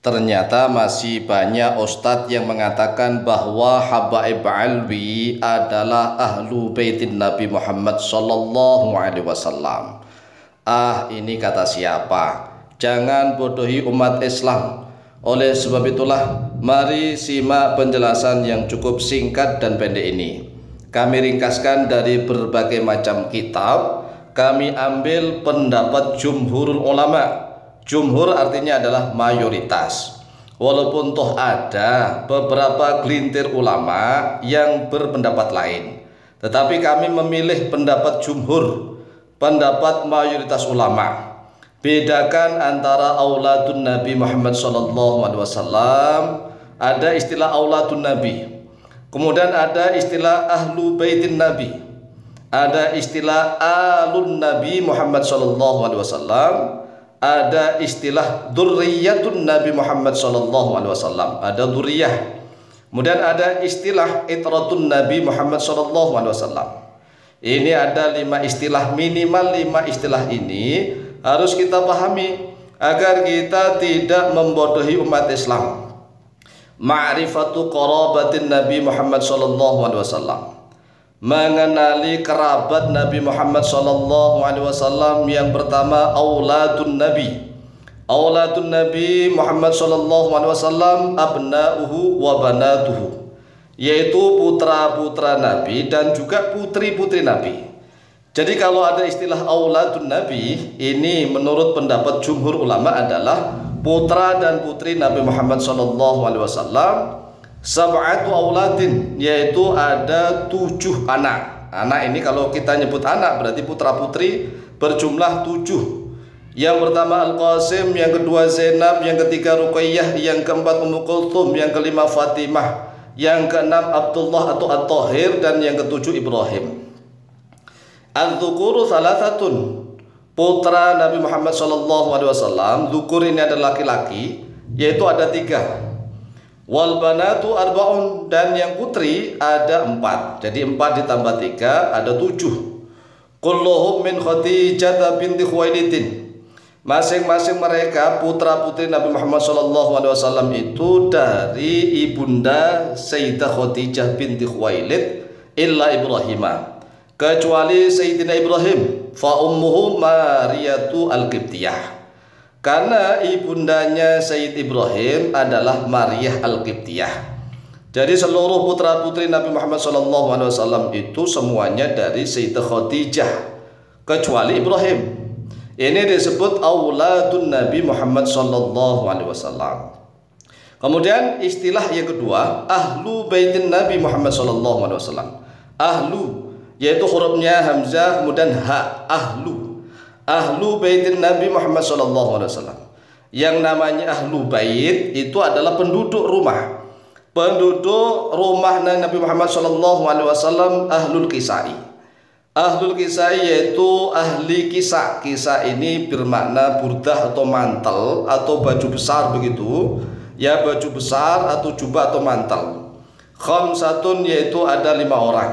Ternyata masih banyak ustadz yang mengatakan bahwa Habaib Alwi adalah ahlu baitin Nabi Muhammad Sallallahu Alaihi Wasallam. Ini kata siapa? Jangan bodohi umat Islam. Oleh sebab itulah, mari simak penjelasan yang cukup singkat dan pendek ini. Kami ringkaskan dari berbagai macam kitab. Kami ambil pendapat jumhurul ulama. Jumhur artinya adalah mayoritas. Walaupun toh ada beberapa gelintir ulama yang berpendapat lain, tetapi kami memilih pendapat jumhur, pendapat mayoritas ulama. Bedakan antara auladun Nabi Muhammad SAW. Ada istilah auladun Nabi, kemudian ada istilah ahlu baitin Nabi, ada istilah alun Nabi Muhammad SAW, ada istilah dzurriyyatun Nabi Muhammad SAW, ada dzurriyyah. Kemudian ada istilah itratun Nabi Muhammad SAW. Ini ada 5 istilah, minimal 5 istilah ini harus kita pahami agar kita tidak membodohi umat Islam. Ma'rifatu qarabatin Nabi Muhammad SAW, mengenali kerabat Nabi Muhammad SAW. Yang pertama, auladun Nabi. Auladun Nabi Muhammad SAW abna'uhu wa banatuhu, yaitu putra-putra Nabi dan juga putri-putri Nabi. Jadi kalau ada istilah auladun Nabi, ini menurut pendapat jumhur ulama adalah putra dan putri Nabi Muhammad SAW. Sab'atu auladin, yaitu ada 7 anak. Anak ini kalau kita nyebut anak berarti putra putri berjumlah 7. Yang pertama Al-Qasim, yang kedua Zainab, yang ketiga Ruqayyah, yang keempat Ummu Kulthum, yang kelima Fatimah, yang keenam Abdullah atau At-Tahir, dan yang ketujuh Ibrahim. Al-Dzukuru salasatun, putra Nabi Muhammad SAW. Dzukur ini adalah laki-laki, yaitu ada 3. Wal banatu arba'un, dan yang putri ada 4. Jadi 4 ditambah 3 ada 7. Kulluhum min Khadijah binti Khuwailidin. Masing-masing mereka putra putri Nabi Muhammad SAW itu dari ibunda Sayyidah Khadijah binti Khuwailid, illa Ibrahimah, kecuali Sayyidina Ibrahim. Fa ummuhu Mariyatu al-Qibtiyah, karena ibundanya Sayyid Ibrahim adalah Maryah Al-Qibtiyah. Jadi seluruh putra putri Nabi Muhammad SAW itu semuanya dari Sayyidah Khadijah kecuali Ibrahim. Ini disebut auladun Nabi Muhammad SAW. Kemudian istilah yang kedua, ahlu baitin Nabi Muhammad SAW. Ahlu, yaitu hurufnya hamzah kemudian ha, ahlu. Ahlu baitin Nabi Muhammad SAW. Yang namanya ahlu bait itu adalah penduduk rumah. Penduduk rumah Nabi Muhammad SAW, ahlul kisai. Ahlul kisai yaitu ahli kisah. Kisah ini bermakna burdah atau mantel atau baju besar begitu. Ya, baju besar atau jubah atau mantel. Khamsatun, yaitu ada 5 orang.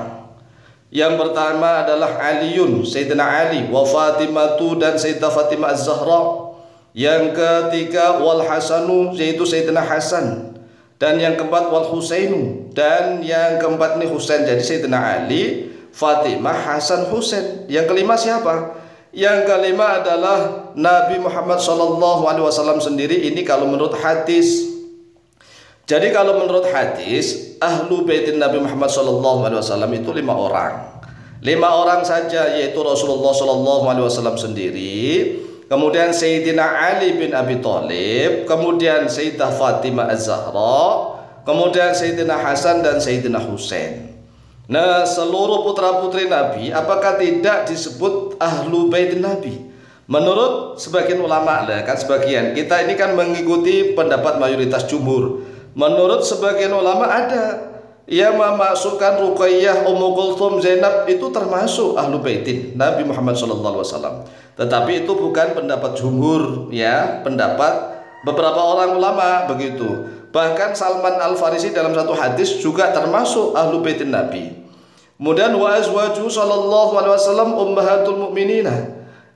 Yang pertama adalah Aliun, Sayyidina Ali, wa Fatimatu, dan Sayyidah Fatimah Az-Zahra. Yang ketiga wal Hasanu, yaitu Sayyidina Hasan. Dan yang keempat wal Husainu, dan yang keempat ini Husain. Jadi Sayyidina Ali, Fatimah, Hasan, Husain. Yang kelima siapa? Yang kelima adalah Nabi Muhammad SAW sendiri. Ini kalau menurut hadis. Jadi kalau menurut hadis, ahlu baitin Nabi Muhammad SAW itu 5 orang. 5 orang saja, yaitu Rasulullah SAW sendiri, kemudian Sayyidina Ali bin Abi Thalib, kemudian Sayyidah Fatimah Az-Zahra, kemudian Sayyidina Hasan dan Sayyidina Husain. Nah, seluruh putra putri Nabi apakah tidak disebut ahlu baitin Nabi? Menurut sebagian ulama, kan sebagian, kita ini kan mengikuti pendapat mayoritas jumhur. Menurut sebagian ulama ada yang memasukkan Ruqayyah, Ummu Kulthum, Zainab itu termasuk ahlu baitin Nabi Muhammad SAW. Tetapi itu bukan pendapat jumhur, ya, pendapat beberapa orang ulama begitu. Bahkan Salman Al-Farisi dalam satu hadis juga termasuk ahlu baitin Nabi. Kemudian wa azwaju sallallahu alaihi wasallam ummahatul mu'minina,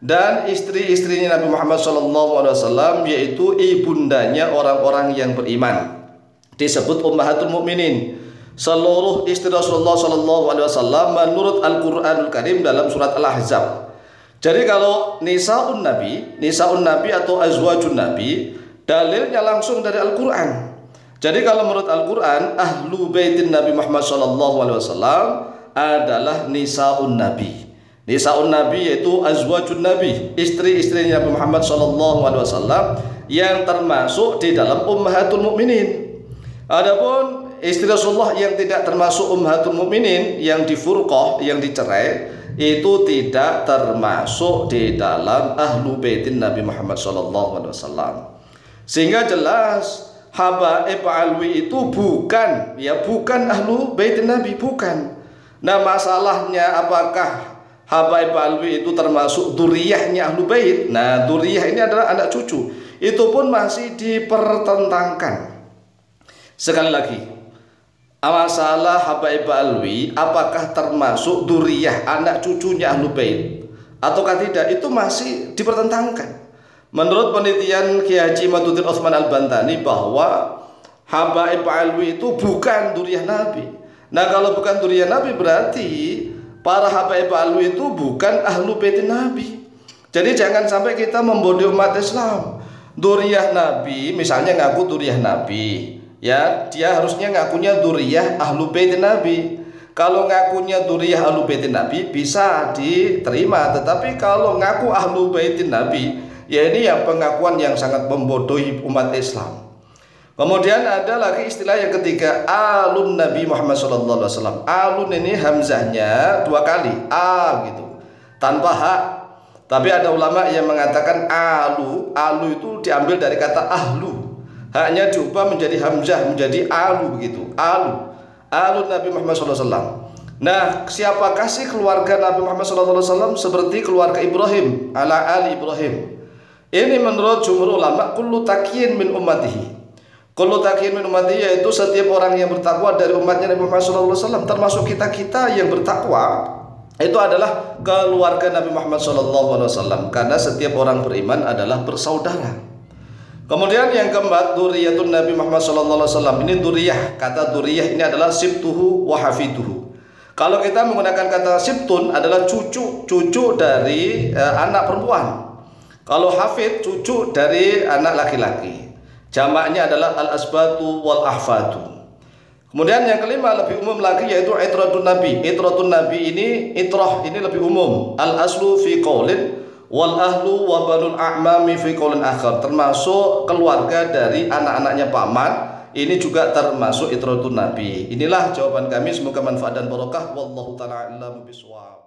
dan istri-istrinya Nabi Muhammad SAW, yaitu ibundanya orang-orang yang beriman, disebut ummahatul mukminin. Seluruh istri Rasulullah SAW menurut Al-Quranul Karim dalam surat Al-Ahzab. Jadi kalau nisaun Nabi atau azwajun Nabi, dalilnya langsung dari Al-Quran. Jadi kalau menurut Al-Quran, ahlu baitin Nabi Muhammad SAW adalah nisaun Nabi. Nisaun Nabi yaitu azwajun Nabi, istri-istrinya Nabi Muhammad SAW yang termasuk di dalam ummahatul mukminin. Adapun istri Rasulullah yang tidak termasuk ummahatul mukminin, yang difurqah, yang dicerai, itu tidak termasuk di dalam ahlu baitin Nabi Muhammad SAW. Sehingga jelas habaib alwi itu bukan ahlu baitin Nabi, bukan. Nah, masalahnya apakah habaib alwi itu termasuk duriyahnya ahlu bait? Nah, duriyah ini adalah anak cucu. Itu pun masih dipertentangkan. Sekali lagi, masalah habaib alwi apakah termasuk duriyah anak cucunya ahlu bait ataukah tidak, itu masih dipertentangkan. Menurut penelitian Kiai Haji Maduddin Utsman Al-Bantani bahwa habaib alwi itu bukan duriyah Nabi. Nah, kalau bukan duriyah Nabi berarti para habaib alwi itu bukan ahlu bait Nabi. Jadi jangan sampai kita membodohi umat Islam. Duriyah Nabi misalnya ngaku duriyah Nabi, ya dia harusnya ngakunya duriyah ahlu bait Nabi. Kalau ngakunya duriyah ahlu bait Nabi bisa diterima, tetapi kalau ngaku ahlu bait Nabi, ya ini yang pengakuan yang sangat membodohi umat Islam. Kemudian ada lagi istilah yang ketiga, alun Nabi Muhammad SAW. Alun ini hamzahnya dua kali, a gitu, tanpa hak. Tapi ada ulama yang mengatakan alu itu diambil dari kata ahlu, haknya diubah menjadi hamzah menjadi alu begitu, alun Nabi Muhammad SAW. Nah, siapakah sih keluarga Nabi Muhammad SAW? Seperti keluarga Ibrahim, ala ali Ibrahim. Ini menurut jumhur ulama, kullu taqiyin min ummatihi. Kullu taqiyin min ummatihi yaitu setiap orang yang bertakwa dari umatnya Nabi Muhammad SAW, termasuk kita-kita yang bertakwa, itu adalah keluarga Nabi Muhammad SAW, karena setiap orang beriman adalah bersaudara. Kemudian yang keempat, duriyatun Nabi Muhammad SAW. Ini duriyah, kata duriyah ini adalah sibtuhu wa hafiduhu. Kalau kita menggunakan kata sibtun adalah cucu dari anak perempuan. Kalau hafid, cucu dari anak laki-laki. Jamaknya adalah al-asbatu wal ahfadu. Kemudian yang kelima lebih umum lagi yaitu itratun Nabi. Itratun Nabi ini, itrah ini lebih umum. Al-aslu fi qaulin wal ahlu wa banul a'mami fi qaulin akhar. Termasuk keluarga dari anak-anaknya paman, ini juga termasuk itratun Nabi. Inilah jawaban kami, semoga manfaat dan barokah. Wallahu ta'ala a'lamu bishawab.